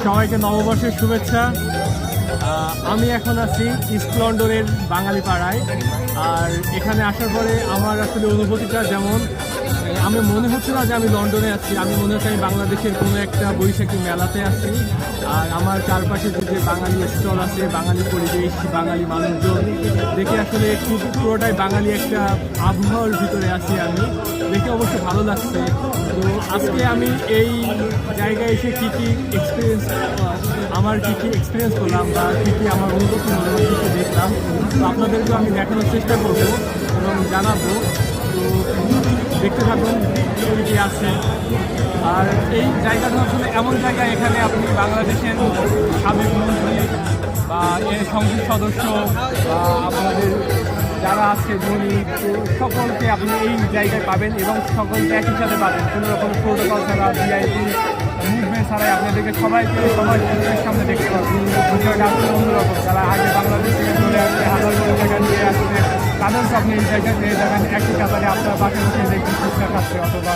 সবাইকে নববর্ষের শুভেচ্ছা। আমি এখন আছি ইস্ট লন্ডনের বাঙালি পাড়ায়। আর এখানে আসার পরে আমার আসলে অনুভূতিটা যেমন, আমি মনে হচ্ছে না যে আমি লন্ডনে আছি, আমি মনে হচ্ছে আমি বাংলাদেশের কোনো একটা বৈশাখী মেলাতে আছি। আর আমার চারপাশে যে বাঙালি স্টল আছে, বাঙালি পরিবেশ, বাঙালি মানুষজন দেখে আসলে খুব পুরোটাই বাঙালি একটা আবহাওয়ার ভিতরে আছি আমি, দেখে অবশ্য ভালো লাগছে। তো আজকে আমি এই জায়গায় এসে কী কী এক্সপিরিয়েন্স করলাম বা কী কী আমার অনুভূতি হলো, কী কী দেখলাম, তো আপনাদেরকেও আমি দেখানোর চেষ্টা করবো এবং জানাবো। তো দেখতে থাকুন কি আছে। আর এই জায়গাটা আসলে এমন জায়গা, এখানে আপনি বাংলাদেশের সাবেক মন্ত্রী বা এর সংসদ সদস্য বা আপনাদের যারা আছে ধনী, সকলকে আপনি এই জায়গায় পাবেন এবং সকলকে একই সাথে পাবেন, কোনো রকম প্রোটোকল ছাড়া, ভিআইপি মুভমেন্ট ছাড়াই আপনাদেরকে সবাইকে সবার চোখের সামনে দেখতে পাবেন। বিষয়টা আসলে অন্যরকম। যারা আগে বাংলাদেশ থেকে চলে আসছে, হাজার করে জায়গা নিয়ে আসছে, তাদেরকে আপনি এই জায়গায় পেয়ে যাবেন একই কাতারে আপনার বাসায় বসে দেখবেন ফুচকা খাচ্ছে অথবা